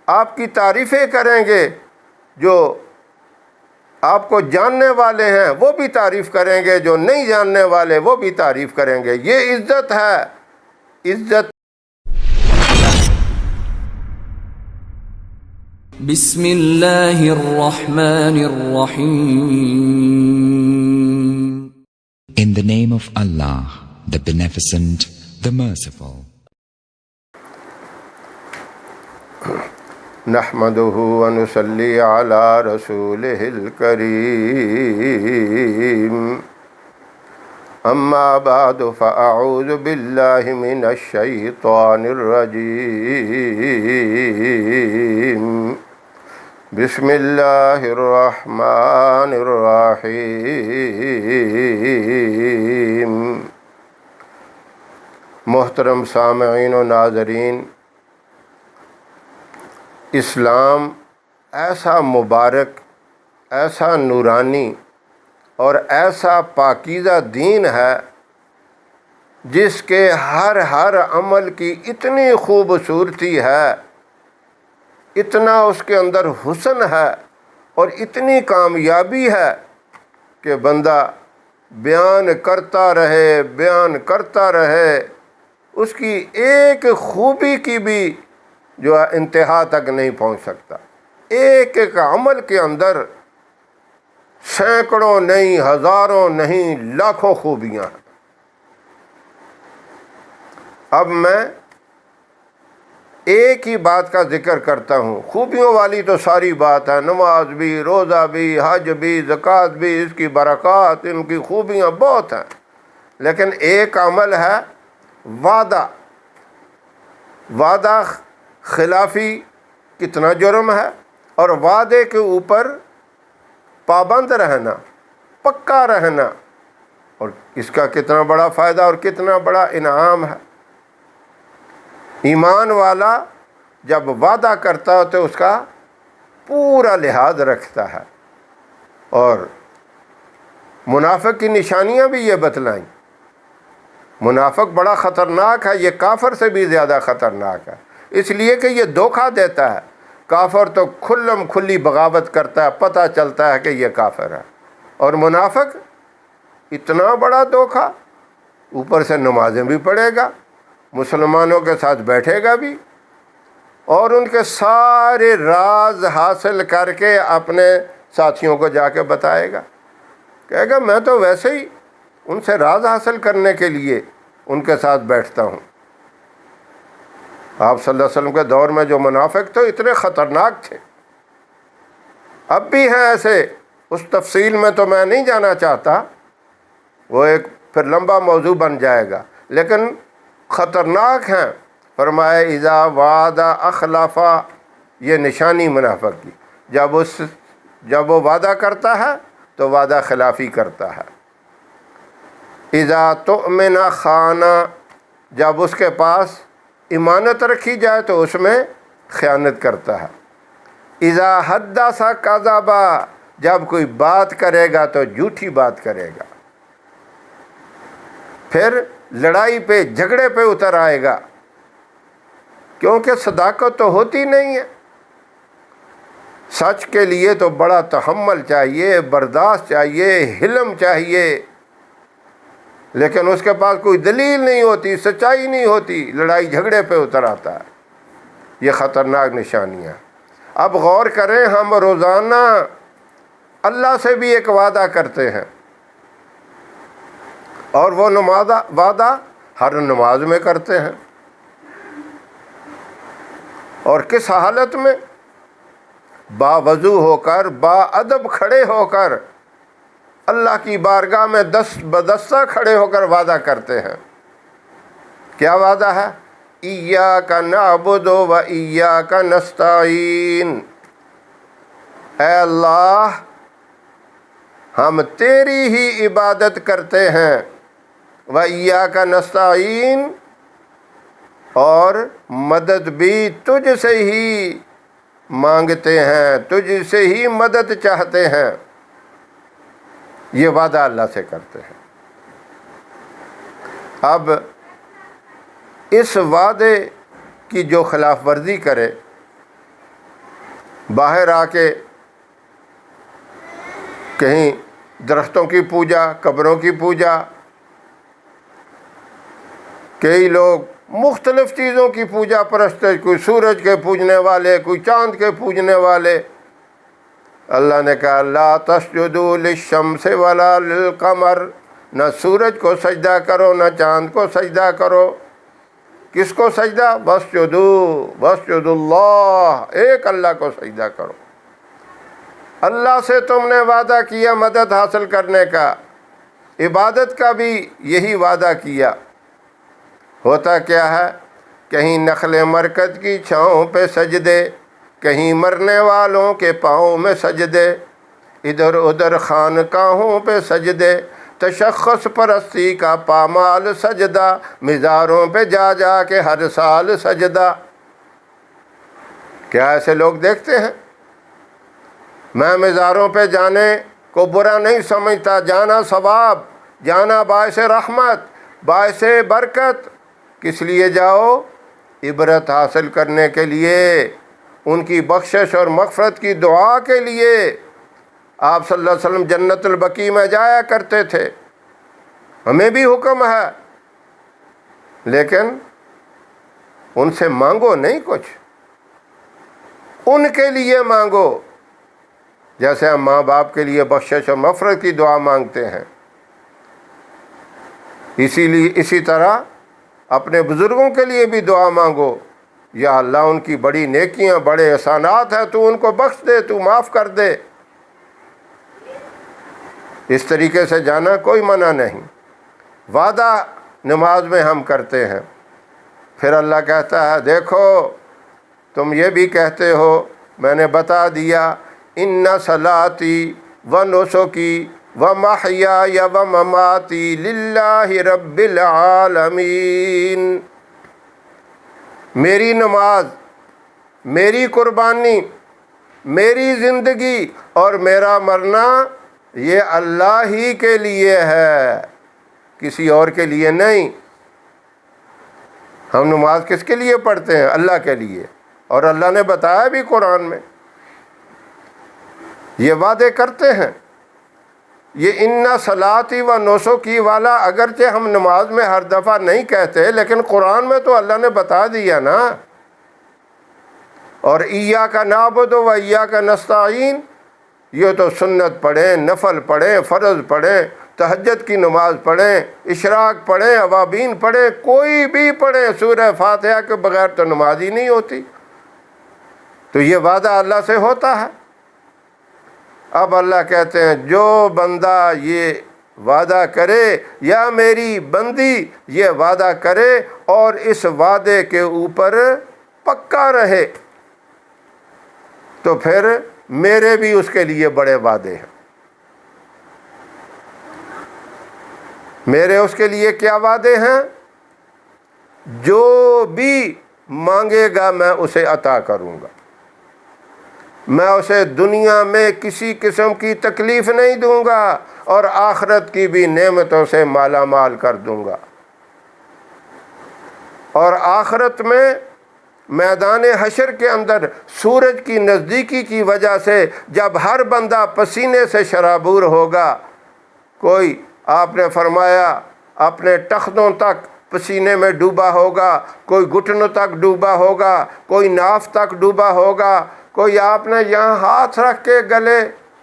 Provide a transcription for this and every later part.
آپ کی تعریفیں کریں گے، جو آپ کو جاننے والے ہیں وہ بھی تعریف کریں گے، جو نہیں جاننے والے وہ بھی تعریف کریں گے۔ یہ عزت ہے، عزت۔ بسم اللہ الرحمن الرحیم۔ In the name of Allah, the Beneficent, the Merciful. نحمده ونصلي على رسوله الكريم، أما بعد فأعوذ بالله من الشيطان الرجيم، بسم الله الرحمن الرحيم۔ محترم سامعین و ناظرین، اسلام ایسا مبارک، ایسا نورانی اور ایسا پاکیزہ دین ہے جس کے ہر عمل کی اتنی خوبصورتی ہے، اتنا اس کے اندر حسن ہے اور اتنی کامیابی ہے کہ بندہ بیان کرتا رہے، اس کی ایک خوبی کی بھی جو انتہا تک نہیں پہنچ سکتا۔ ایک عمل کے اندر سینکڑوں نہیں، ہزاروں نہیں، لاکھوں خوبیاں ہیں۔ اب میں ایک ہی بات کا ذکر کرتا ہوں، خوبیوں والی تو ساری بات ہے، نماز بھی، روزہ بھی، حج بھی، زکوٰۃ بھی، اس کی برکات، ان کی خوبیاں بہت ہیں، لیکن ایک عمل ہے وعدہ خلافی کتنا جرم ہے، اور وعدے کے اوپر پابند رہنا، پکا رہنا، اور اس کا کتنا بڑا فائدہ اور کتنا بڑا انعام ہے۔ ایمان والا جب وعدہ کرتا ہے تو اس کا پورا لحاظ رکھتا ہے، اور منافق کی نشانیاں بھی یہ بتلائیں۔ منافق بڑا خطرناک ہے، یہ کافر سے بھی زیادہ خطرناک ہے، اس لیے کہ یہ دھوکہ دیتا ہے۔ کافر تو کھلم کھلی بغاوت کرتا ہے، پتہ چلتا ہے کہ یہ کافر ہے، اور منافق اتنا بڑا دھوکہ، اوپر سے نمازیں بھی پڑھے گا، مسلمانوں کے ساتھ بیٹھے گا بھی، اور ان کے سارے راز حاصل کر کے اپنے ساتھیوں کو جا کے بتائے گا، کہے گا میں تو ویسے ہی ان سے راز حاصل کرنے کے لیے ان کے ساتھ بیٹھتا ہوں۔ آپ صلی اللہ علیہ وسلم کے دور میں جو منافق تھے اتنے خطرناک تھے، اب بھی ہیں ایسے، اس تفصیل میں تو میں نہیں جانا چاہتا، وہ ایک پھر لمبا موضوع بن جائے گا، لیکن خطرناک ہیں۔ فرمایا اذا وعد اخلف، یہ نشانی منافق کی، جب وہ وعدہ کرتا ہے تو وعدہ خلافی کرتا ہے۔ اذا تؤمن خان، جب اس کے پاس امانت رکھی جائے تو اس میں خیانت کرتا ہے۔ اذا حدث کذب، جب کوئی بات کرے گا تو جھوٹی بات کرے گا، پھر لڑائی پہ، جھگڑے پہ اتر آئے گا، کیونکہ صداقت تو ہوتی نہیں ہے۔ سچ کے لیے تو بڑا تحمل چاہیے، برداشت چاہیے، حلم چاہیے، لیکن اس کے پاس کوئی دلیل نہیں ہوتی، سچائی نہیں ہوتی، لڑائی جھگڑے پہ اتر آتا ہے۔ یہ خطرناک نشانیاں۔ اب غور کریں، ہم روزانہ اللہ سے بھی ایک وعدہ کرتے ہیں، اور وہ وعدہ ہر نماز میں کرتے ہیں، اور کس حالت میں؟ باوضو ہو کر، با ادب کھڑے ہو کر، اللہ کی بارگاہ میں دست بدستہ کھڑے ہو کر وعدہ کرتے ہیں۔ کیا وعدہ ہے؟ ایاک نعبد و ایاک نستعین، اے اللہ ہم تیری ہی عبادت کرتے ہیں، و ایاک نستعین، اور مدد بھی تجھ سے ہی مانگتے ہیں، تجھ سے ہی مدد چاہتے ہیں۔ یہ وعدہ اللہ سے کرتے ہیں۔ اب اس وعدے کی جو خلاف ورزی کرے باہر آ کے کہیں درختوں کی پوجا، قبروں کی پوجا، کئی لوگ مختلف چیزوں کی پوجا پرست، کوئی سورج کے پوجنے والے، کوئی چاند کے پوجنے والے۔ اللہ نے کہا لا تسجدوا للشمس ولا للقمر، نہ سورج کو سجدہ کرو نہ چاند کو سجدہ کرو۔ کس کو سجدہ؟ واسجدوا اللہ، ایک اللہ کو سجدہ کرو۔ اللہ سے تم نے وعدہ کیا مدد حاصل کرنے کا، عبادت کا بھی یہی وعدہ کیا۔ ہوتا کیا ہے؟ کہیں نخل مرکز کی چھاؤں پہ سجدے، کہیں مرنے والوں کے پاؤں میں سجدے، ادھر ادھر خانقاہوں پہ سجدے، تشخص پرستی کا پامال سجدہ، مزاروں پہ جا جا کے ہر سال سجدہ۔ کیا ایسے لوگ دیکھتے ہیں؟ میں مزاروں پہ جانے کو برا نہیں سمجھتا، جانا ثواب، جانا باعث رحمت، باعث برکت۔ کس لیے جاؤ؟ عبرت حاصل کرنے کے لیے، ان کی بخشش اور مغفرت کی دعا کے لیے۔ آپ صلی اللہ علیہ وسلم جنت البقیع میں جایا کرتے تھے، ہمیں بھی حکم ہے، لیکن ان سے مانگو نہیں کچھ، ان کے لیے مانگو، جیسے ہم ماں باپ کے لیے بخشش اور مغفرت کی دعا مانگتے ہیں۔ اسی طرح اپنے بزرگوں کے لیے بھی دعا مانگو، یا اللہ ان کی بڑی نیکیاں، بڑے احسانات ہیں، تو ان کو بخش دے، تو معاف کر دے۔ اس طریقے سے جانا کوئی منع نہیں۔ وعدہ نماز میں ہم کرتے ہیں، پھر اللہ کہتا ہے دیکھو تم یہ بھی کہتے ہو، میں نے بتا دیا، ان صلاتی و نسکی و محیای و مماتی للہ رب العالمین، میری نماز، میری قربانی، میری زندگی اور میرا مرنا یہ اللہ ہی کے لیے ہے، کسی اور کے لیے نہیں۔ ہم نماز کس کے لیے پڑھتے ہیں؟ اللہ کے لیے، اور اللہ نے بتایا بھی قرآن میں، یہ وعدے کرتے ہیں۔ یہ ان صلاتی و نسکی والا اگرچہ ہم نماز میں ہر دفعہ نہیں کہتے، لیکن قرآن میں تو اللہ نے بتا دیا نا۔ اور ایاک نعبد و ایاک نستعین، یہ تو سنت پڑھیں، نفل پڑھیں، فرض پڑھیں، تہجد کی نماز پڑھیں، اشراق پڑھیں، اوابین پڑھیں، کوئی بھی پڑھیں، سورہ فاتحہ کے بغیر تو نماز ہی نہیں ہوتی۔ تو یہ وعدہ اللہ سے ہوتا ہے۔ اب اللہ کہتے ہیں جو بندہ یہ وعدہ کرے، یا میری بندی یہ وعدہ کرے اور اس وعدے کے اوپر پکا رہے، تو پھر میرے بھی اس کے لیے بڑے وعدے ہیں۔ میرے اس کے لیے کیا وعدے ہیں؟ جو بھی مانگے گا میں اسے عطا کروں گا، میں اسے دنیا میں کسی قسم کی تکلیف نہیں دوں گا، اور آخرت کی بھی نعمتوں سے مالا مال کر دوں گا۔ اور آخرت میں میدان حشر کے اندر سورج کی نزدیکی کی وجہ سے جب ہر بندہ پسینے سے شرابور ہوگا، کوئی آپ نے فرمایا اپنے ٹخنوں تک پسینے میں ڈوبا ہوگا، کوئی گھٹنوں تک ڈوبا ہوگا، کوئی ناف تک ڈوبا ہوگا، کوئی آپ نے یہاں ہاتھ رکھ کے گلے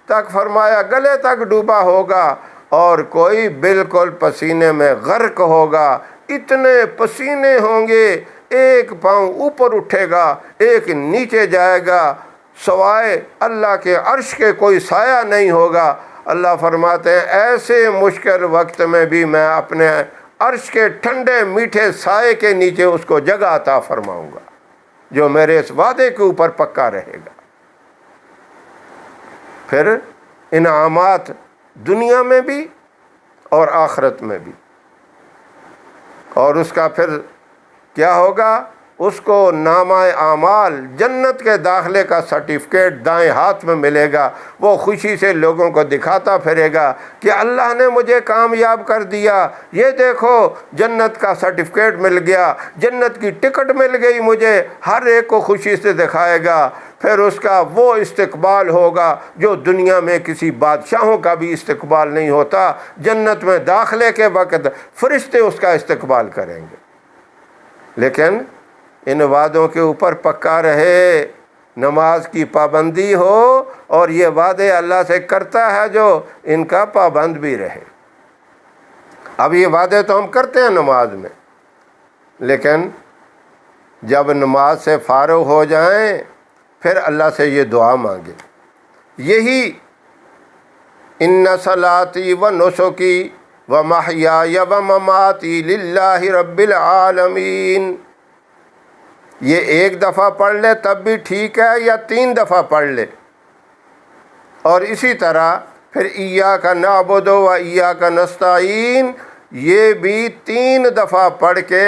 تک فرمایا گلے تک ڈوبا ہوگا، اور کوئی بالکل پسینے میں غرق ہوگا۔ اتنے پسینے ہوں گے، ایک پاؤں اوپر اٹھے گا، ایک نیچے جائے گا، سوائے اللہ کے عرش کے کوئی سایہ نہیں ہوگا۔ اللہ فرماتے ہیں ایسے مشکل وقت میں بھی میں اپنے عرش کے ٹھنڈے میٹھے سائے کے نیچے اس کو جگہ عطا فرماؤں گا جو میرے اس وعدے کے اوپر پکا رہے گا۔ پھر انعامات دنیا میں بھی اور آخرت میں بھی، اور اس کا پھر کیا ہوگا؟ اس کو نامہ اعمال جنت کے داخلے کا سرٹیفکیٹ دائیں ہاتھ میں ملے گا۔ وہ خوشی سے لوگوں کو دکھاتا پھرے گا کہ اللہ نے مجھے کامیاب کر دیا، یہ دیکھو جنت کا سرٹیفکیٹ مل گیا، جنت کی ٹکٹ مل گئی مجھے، ہر ایک کو خوشی سے دکھائے گا۔ پھر اس کا وہ استقبال ہوگا جو دنیا میں کسی بادشاہوں کا بھی استقبال نہیں ہوتا۔ جنت میں داخلے کے وقت فرشتے اس کا استقبال کریں گے۔ لیکن ان وعدوں کے اوپر پکا رہے، نماز کی پابندی ہو، اور یہ وعدے اللہ سے کرتا ہے جو ان کا پابند بھی رہے۔ اب یہ وعدے تو ہم کرتے ہیں نماز میں، لیکن جب نماز سے فارغ ہو جائیں پھر اللہ سے یہ دعا مانگے، یہی ان صلاتی و نسکی و محیای و مماتی للہ رب العالمین۔ یہ ایک دفعہ پڑھ لے تب بھی ٹھیک ہے، یا 3 دفعہ پڑھ لے، اور اسی طرح پھر ایاک نعبد و ایاک نستعین، یہ بھی 3 دفعہ پڑھ کے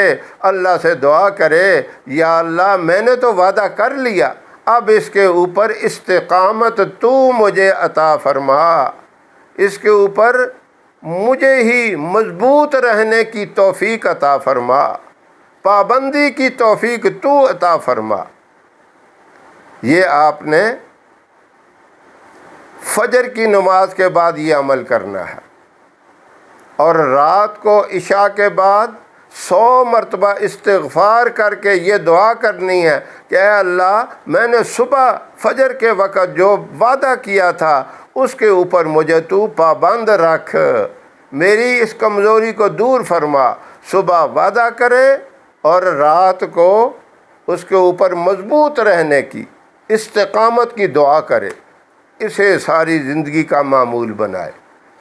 اللہ سے دعا کرے، یا اللہ میں نے تو وعدہ کر لیا، اب اس کے اوپر استقامت تو مجھے عطا فرما، اس کے اوپر مجھے ہی مضبوط رہنے کی توفیق عطا فرما، پابندی کی توفیق تو عطا فرما۔ یہ آپ نے فجر کی نماز کے بعد یہ عمل کرنا ہے، اور رات کو عشاء کے بعد 100 مرتبہ استغفار کر کے یہ دعا کرنی ہے کہ اے اللہ، میں نے صبح فجر کے وقت جو وعدہ کیا تھا اس کے اوپر مجھے تو پابند رکھ، میری اس کمزوری کو دور فرما۔ صبح وعدہ کرے اور رات کو اس کے اوپر مضبوط رہنے کی، استقامت کی دعا کرے، اسے ساری زندگی کا معمول بنائے۔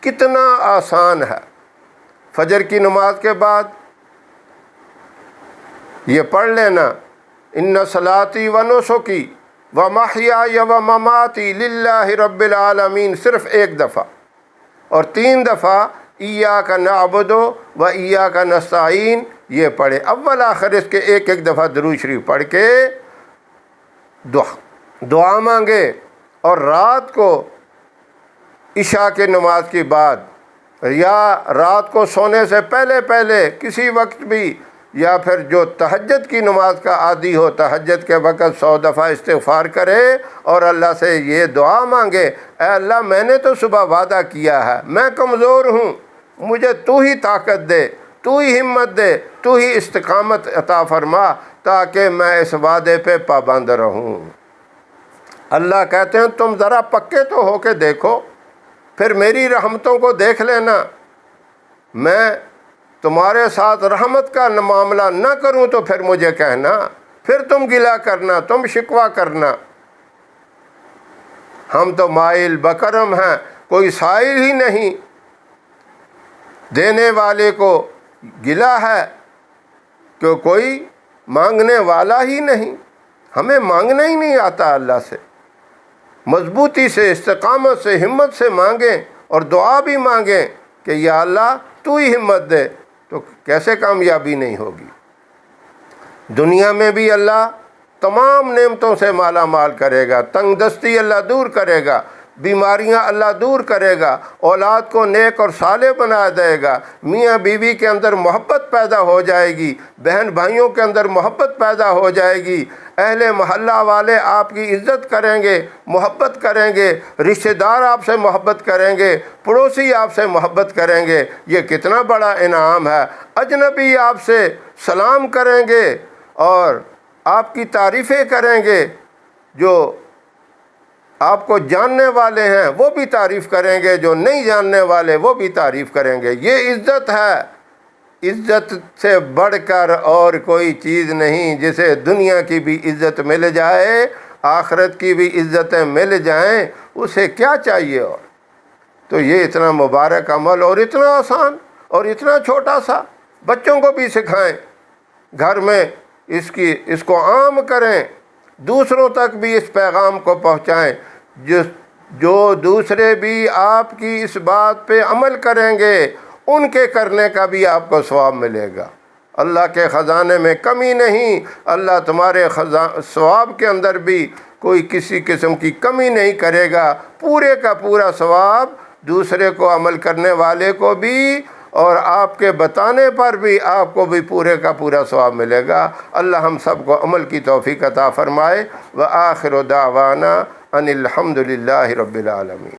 کتنا آسان ہے۔ فجر کی نماز کے بعد یہ پڑھ لینا، ان صلاتی و نسکی و محیای و مماتی للہ رب العالمین، صرف 1 دفعہ، اور 3 دفعہ ایاک نعبد و ایاک نستعین یہ پڑھے۔ اول آخر اس کے 1 دفعہ درود شریف پڑھ کے دعا مانگے، اور رات کو عشاء کے نماز کے بعد یا رات کو سونے سے پہلے کسی وقت بھی، یا پھر جو تہجد کی نماز کا عادی ہو تہجد کے وقت 100 دفعہ استغفار کرے اور اللہ سے یہ دعا مانگے، اے اللہ میں نے تو صبح وعدہ کیا ہے، میں کمزور ہوں، مجھے تو ہی طاقت دے، تو ہی ہمت دے، تو ہی استقامت عطا فرما تاکہ میں اس وعدے پہ پابند رہوں۔ اللہ کہتے ہیں تم ذرا پکے تو ہو کے دیکھو، پھر میری رحمتوں کو دیکھ لینا، میں تمہارے ساتھ رحمت کا معاملہ نہ کروں تو پھر مجھے کہنا، پھر تم گلہ کرنا، تم شکوہ کرنا۔ ہم تو مائل بکرم ہیں، کوئی سائل ہی نہیں، دینے والے کو گلہ ہے کہ کوئی مانگنے والا ہی نہیں، ہمیں مانگنا ہی نہیں آتا اللہ سے۔ مضبوطی سے، استقامت سے، ہمت سے مانگیں، اور دعا بھی مانگیں کہ یا اللہ تو ہی ہمت دے، تو کیسے کامیابی نہیں ہوگی۔ دنیا میں بھی اللہ تمام نعمتوں سے مالا مال کرے گا، تنگ دستی اللہ دور کرے گا، بیماریاں اللہ دور کرے گا، اولاد کو نیک اور صالح بنا دے گا، میاں بیوی کے اندر محبت پیدا ہو جائے گی، بہن بھائیوں کے اندر محبت پیدا ہو جائے گی، اہل محلہ والے آپ کی عزت کریں گے، محبت کریں گے، رشتہ دار آپ سے محبت کریں گے، پڑوسی آپ سے محبت کریں گے۔ یہ کتنا بڑا انعام ہے۔ اجنبی آپ سے سلام کریں گے اور آپ کی تعریفیں کریں گے، جو آپ کو جاننے والے ہیں وہ بھی تعریف کریں گے، جو نہیں جاننے والے وہ بھی تعریف کریں گے۔ یہ عزت ہے، عزت سے بڑھ کر اور کوئی چیز نہیں۔ جسے دنیا کی بھی عزت مل جائے، آخرت کی بھی عزتیں مل جائیں، اسے کیا چاہیے اور؟ تو یہ اتنا مبارک عمل اور اتنا آسان اور اتنا چھوٹا سا، بچوں کو بھی سکھائیں، گھر میں اس کو عام کریں، دوسروں تک بھی اس پیغام کو پہنچائیں، جو دوسرے بھی آپ کی اس بات پہ عمل کریں گے ان کے کرنے کا بھی آپ کو ثواب ملے گا۔ اللہ کے خزانے میں کمی نہیں، اللہ تمہارے ثواب کے اندر بھی کوئی کسی قسم کی کمی نہیں کرے گا۔ پورے کا پورا ثواب دوسرے کو عمل کرنے والے کو بھی اور آپ کے بتانے پر بھی آپ کو بھی پورے کا پورا ثواب ملے گا۔ اللہ ہم سب کو عمل کی توفیق عطا فرمائے۔ وآخر دعوانا ان الحمد للہ رب العالمین۔